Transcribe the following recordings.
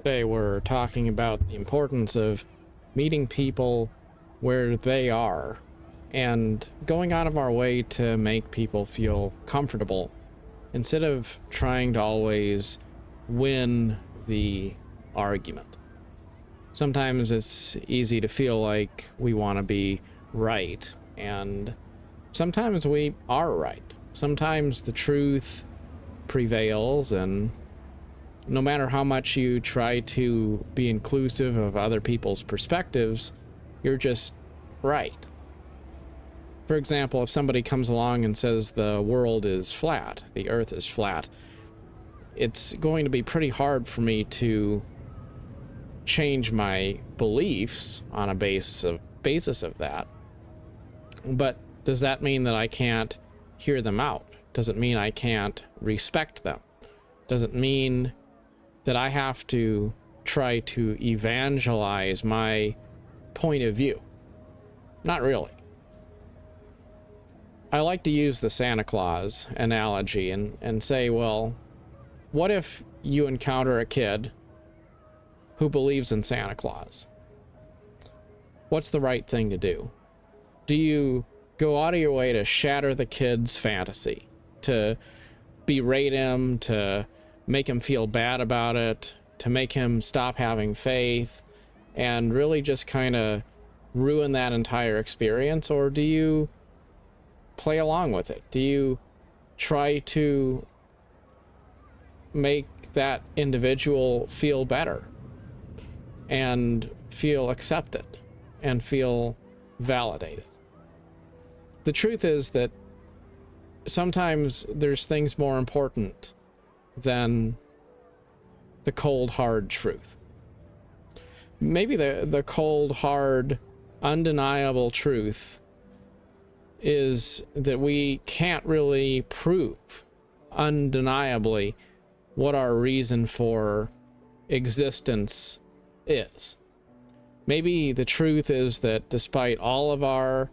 Today we're talking about the importance of meeting people where they are and going out of our way to make people feel comfortable instead of trying to always win the argument. Sometimes it's easy to feel like we want to be right, and sometimes we are right. Sometimes the truth prevails, and no matter how much you try to be inclusive of other people's perspectives, you're just right. For example, if somebody comes along and says the world is flat, the earth is flat, it's going to be pretty hard for me to change my beliefs on a basis of that. But does that mean that I can't hear them out? Does it mean I can't respect them? Does it mean that I have to try to evangelize my point of view? Not really. I like to use the Santa Claus analogy and say, well, what if you encounter a kid who believes in Santa Claus? What's the right thing to do? Do you go out of your way to shatter the kid's fantasy, to berate him, to make him feel bad about it, to make him stop having faith, and really just kind of ruin that entire experience? Or do you play along with it? Do you try to make that individual feel better and feel accepted and feel validated? The truth is that sometimes there's things more important than the cold, hard truth. Maybe the cold, hard, undeniable truth is that we can't really prove undeniably what our reason for existence is. Maybe the truth is that despite all of our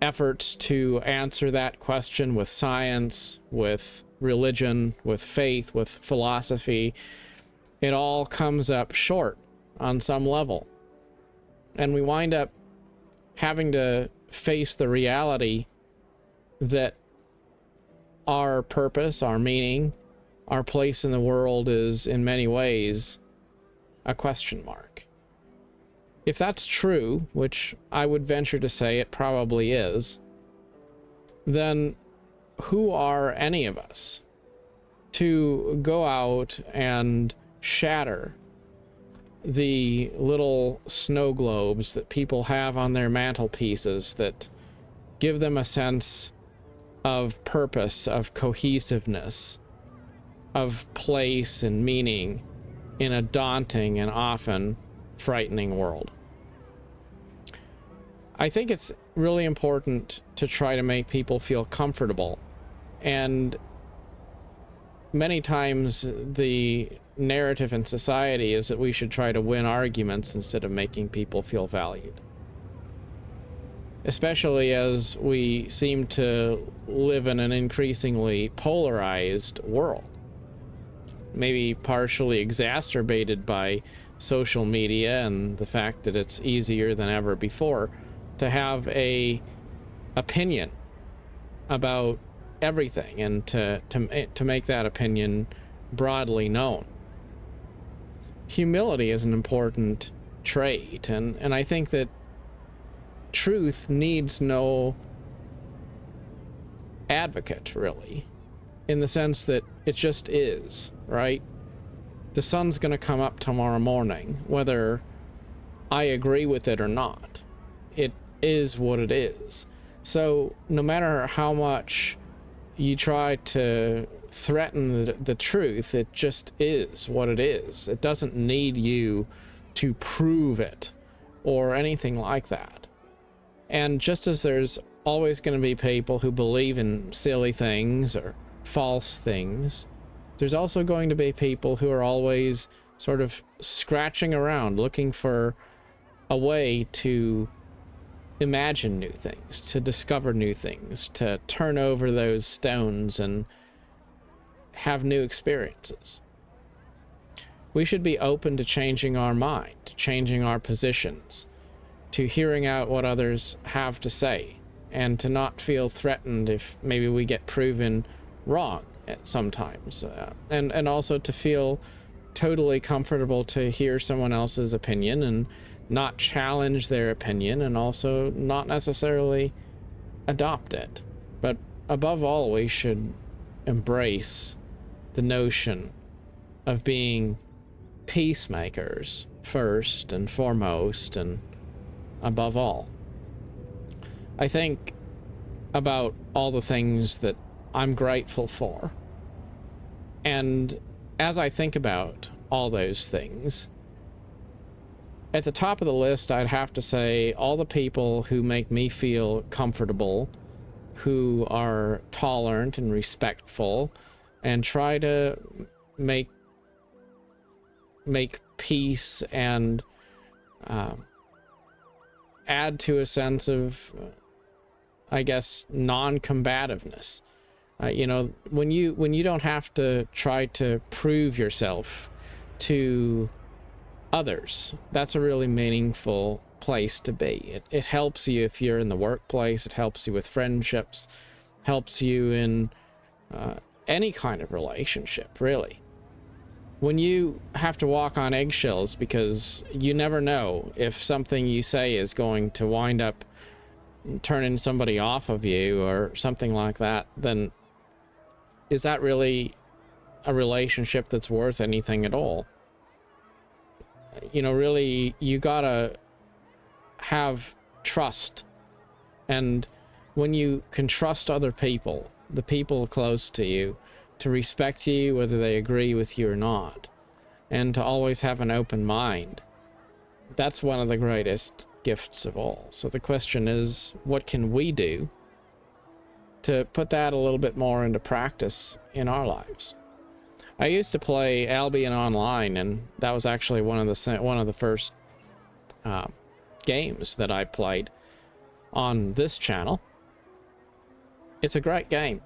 efforts to answer that question with science, with religion, with faith, with philosophy, it all comes up short on some level. And we wind up having to face the reality that our purpose, our meaning, our place in the world is in many ways a question mark. If that's true, which I would venture to say it probably is, then who are any of us to go out and shatter the little snow globes that people have on their mantelpieces that give them a sense of purpose, of cohesiveness, of place and meaning in a daunting and often frightening world? I think it's really important to try to make people feel comfortable, and many times the narrative in society is that we should try to win arguments instead of making people feel valued. Especially as we seem to live in an increasingly polarized world. Maybe partially exacerbated by social media and the fact that it's easier than ever before to have a opinion about everything and to make that opinion broadly known. Humility is an important trait, and I think that truth needs no advocate, really, in the sense that it just is, right? The sun's going to come up tomorrow morning, whether I agree with it or not. It is what it is. So no matter how much you try to threaten the truth, it just is what it is. It doesn't need you to prove it or anything like that. And just as there's always going to be people who believe in silly things or false things, there's also going to be people who are always sort of scratching around, looking for a way to imagine new things, to discover new things, to turn over those stones and have new experiences. we should be open to changing our mind, to changing our positions, to hearing out what others have to say, and to not feel threatened if maybe we get proven wrong sometimes, and also to feel totally comfortable to hear someone else's opinion and not challenge their opinion, and also not necessarily adopt it. But above all, we should embrace the notion of being peacemakers first and foremost and above all. I think about all the things that I'm grateful for, and as I think about all those things, at the top of the list, I'd have to say all the people who make me feel comfortable, who are tolerant and respectful, and try to make peace and add to a sense of, I guess, non-combativeness. You know, when you don't have to try to prove yourself to others, that's a really meaningful place to be. It helps you if you're in the workplace. It helps you with friendships, helps you in any kind of relationship, really. When you have to walk on eggshells because you never know if something you say is going to wind up turning somebody off of you or something like that, then is that really a relationship that's worth anything at all? You know, really, you gotta have trust. And when you can trust other people, the people close to you, to respect you whether they agree with you or not, and to always have an open mind, that's one of the greatest gifts of all. So the question is, what can we do to put that a little bit more into practice in our lives? I used to play Albion Online, and that was actually one of the first games that I played on this channel. It's a great game.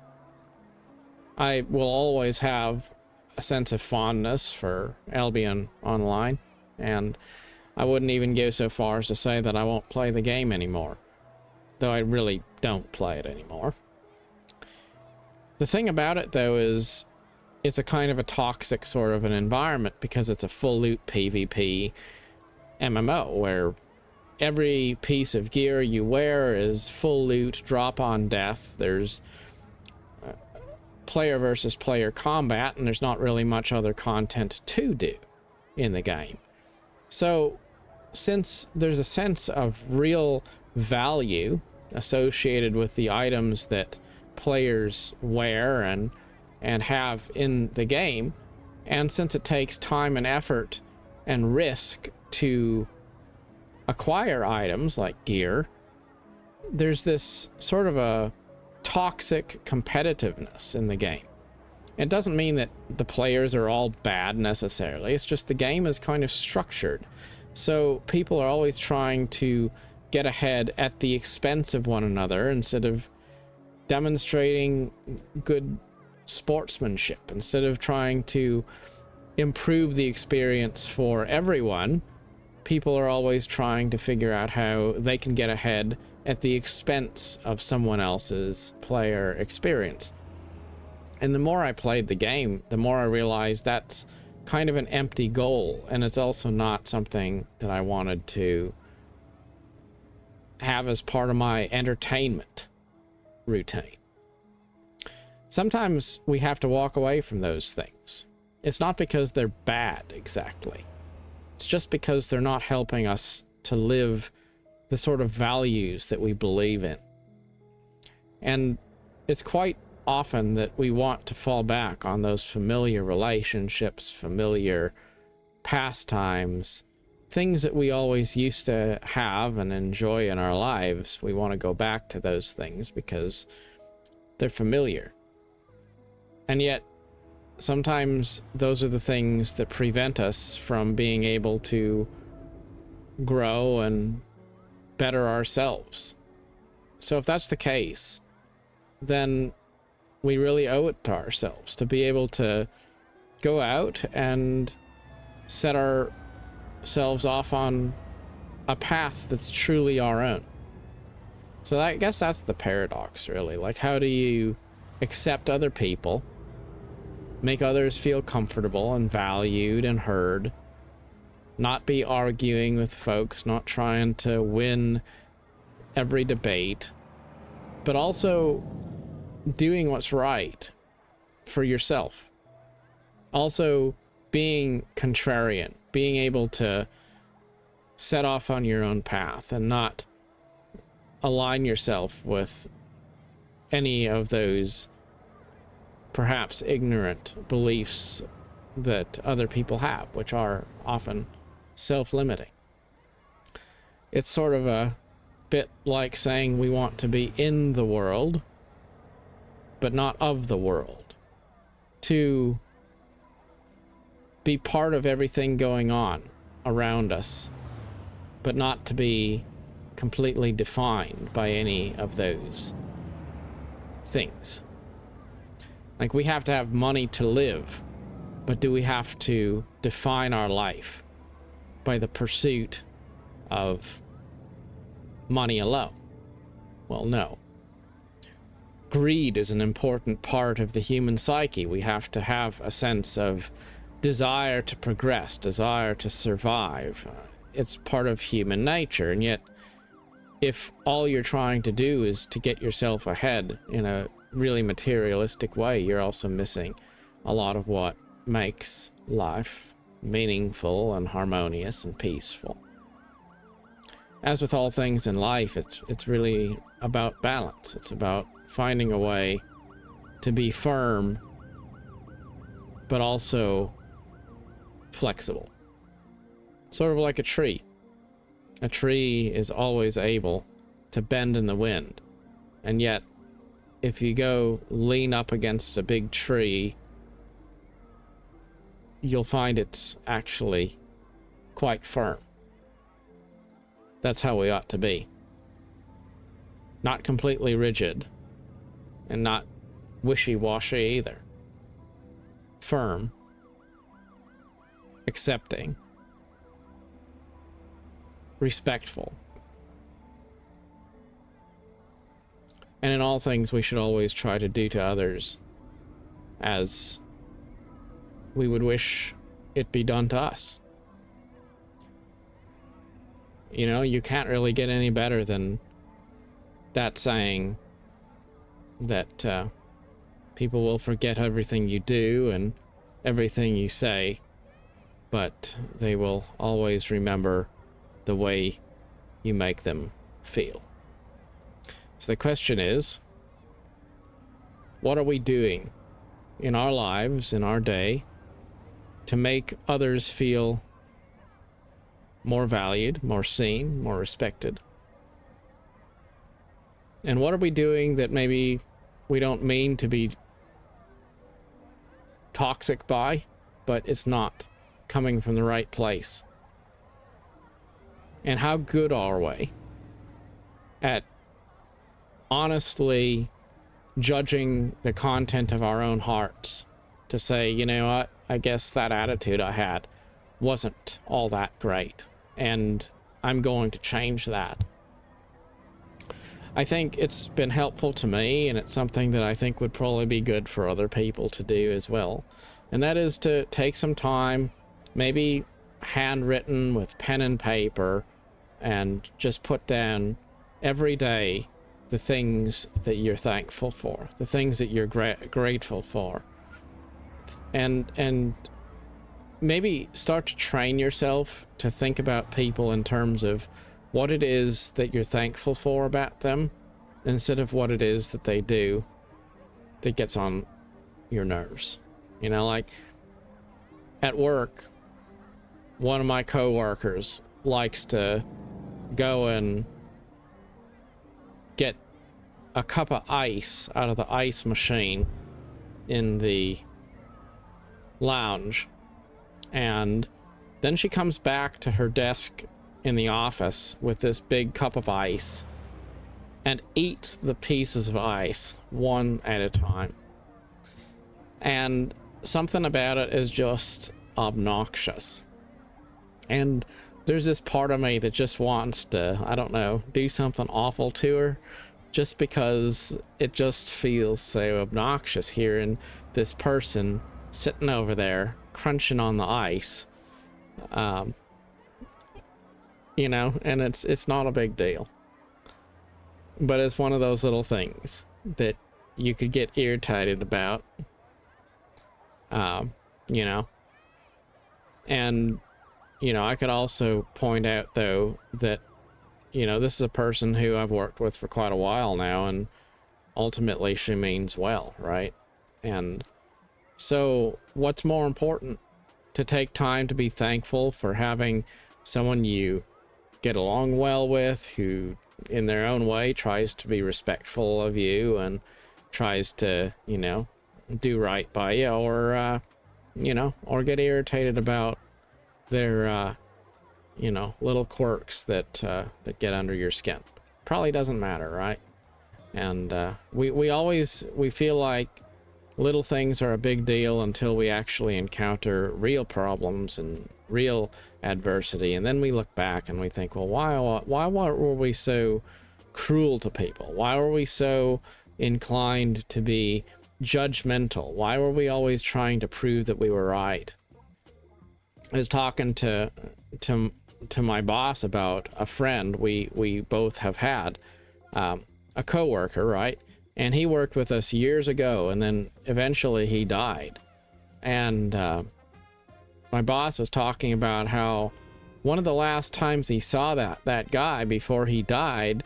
I will always have a sense of fondness for Albion Online, and I wouldn't even go so far as to say that I won't play the game anymore, though I really don't play it anymore. The thing about it, though, is it's a kind of a toxic sort of an environment because it's a full loot PvP MMO where every piece of gear you wear is full loot, drop on death. There's player versus player combat, and there's not really much other content to do in the game. So since there's a sense of real value associated with the items that players wear and have in the game, and since it takes time and effort and risk to acquire items like gear, there's this sort of a toxic competitiveness in the game. It doesn't mean that the players are all bad necessarily, it's just the game is kind of structured. So people are always trying to get ahead at the expense of one another instead of demonstrating good sportsmanship. Instead of trying to improve the experience for everyone, people are always trying to figure out how they can get ahead at the expense of someone else's player experience. And the more I played the game, the more I realized that's kind of an empty goal, and it's also not something that I wanted to have as part of my entertainment routine. Sometimes we have to walk away from those things. It's not because they're bad exactly. It's just because they're not helping us to live the sort of values that we believe in. And it's quite often that we want to fall back on those familiar relationships, familiar pastimes, things that we always used to have and enjoy in our lives. We want to go back to those things because they're familiar. And yet, sometimes those are the things that prevent us from being able to grow and better ourselves. So if that's the case, then we really owe it to ourselves to be able to go out and set ourselves off on a path that's truly our own. So I guess that's the paradox, really. Like, how do you accept other people, make others feel comfortable and valued and heard, not be arguing with folks, not trying to win every debate, but also doing what's right for yourself. Also being contrarian, being able to set off on your own path and not align yourself with any of those perhaps ignorant beliefs that other people have, which are often self-limiting. It's sort of a bit like saying we want to be in the world, but not of the world. To be part of everything going on around us, but not to be completely defined by any of those things. Like, we have to have money to live, but do we have to define our life by the pursuit of money alone? Well, no. Greed is an important part of the human psyche. We have to have a sense of desire to progress, desire to survive. It's part of human nature, and yet if all you're trying to do is to get yourself ahead in a really materialistic way, you're also missing a lot of what makes life meaningful and harmonious and peaceful. As with all things in life, it's really about balance. It's about finding a way to be firm, but also flexible. Sort of like a tree. A tree is always able to bend in the wind, and yet if you go lean up against a big tree, you'll find it's actually quite firm. That's how we ought to be. Not completely rigid, and not wishy-washy either. Firm, accepting, respectful. And in all things, we should always try to do to others as we would wish it be done to us. You know, you can't really get any better than that saying that people will forget everything you do and everything you say, but they will always remember the way you make them feel. So the question is, what are we doing in our lives, in our day, to make others feel more valued, more seen, more respected? And what are we doing that maybe we don't mean to be toxic by, but it's not coming from the right place? And how good are we at honestly judging the content of our own hearts to say, you know what, I guess that attitude I had wasn't all that great, and I'm going to change that. I think it's been helpful to me, and it's something that I think would probably be good for other people to do as well. And that is to take some time, maybe handwritten with pen and paper, and just put down every day the things that you're thankful for, the things that you're grateful for. And maybe start to train yourself to think about people in terms of what it is that you're thankful for about them, instead of what it is that they do that gets on your nerves. You know, like at work, one of my coworkers likes to go and get a cup of ice out of the ice machine in the lounge, and then she comes back to her desk in the office with this big cup of ice and eats the pieces of ice one at a time. And something about it is just obnoxious. And there's this part of me that just wants to, I don't know, do something awful to her, just because it just feels so obnoxious hearing this person sitting over there crunching on the ice. You know, and it's not a big deal, but it's one of those little things that you could get irritated about. You know, and you know, I could also point out though that, you know, this is a person who I've worked with for quite a while now, and ultimately she means well, right? And so what's more important, to take time to be thankful for having someone you get along well with, who in their own way tries to be respectful of you and tries to, you know, do right by you, or you know, or get irritated about their you know, little quirks that that get under your skin. Probably doesn't matter, right? And we feel like little things are a big deal until we actually encounter real problems and real adversity, and then we look back and we think, well, why were we so cruel to people? Why were we so inclined to be judgmental? Why were we always trying to prove that we were right? I was talking to my boss about a friend we both have had, a coworker, right? And he worked with us years ago, and then eventually he died. And my boss was talking about how one of the last times he saw that guy before he died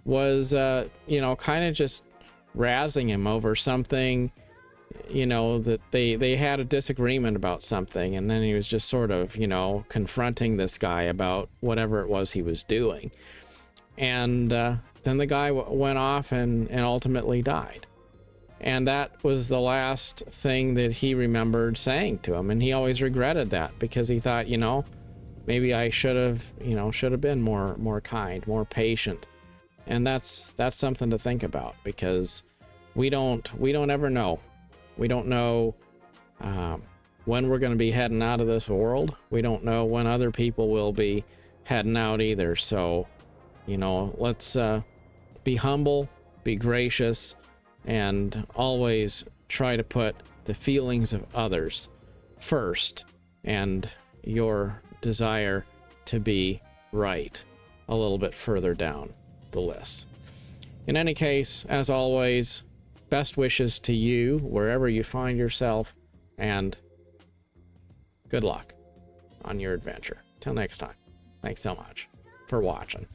was, you know, kind of just razzing him over something, you know, that they had a disagreement about something, and then he was just sort of, you know, confronting this guy about whatever it was he was doing. And then the guy went off and ultimately died. And that was the last thing that he remembered saying to him. And he always regretted that, because he thought, you know, maybe I should have been more kind, more patient. And that's something to think about, because we don't ever know. We don't know when we're going to be heading out of this world. We don't know when other people will be heading out either. So, you know, let's be humble, be gracious, and always try to put the feelings of others first, and your desire to be right a little bit further down the list. In any case, as always, best wishes to you wherever you find yourself, and good luck on your adventure. Till next time, thanks so much for watching.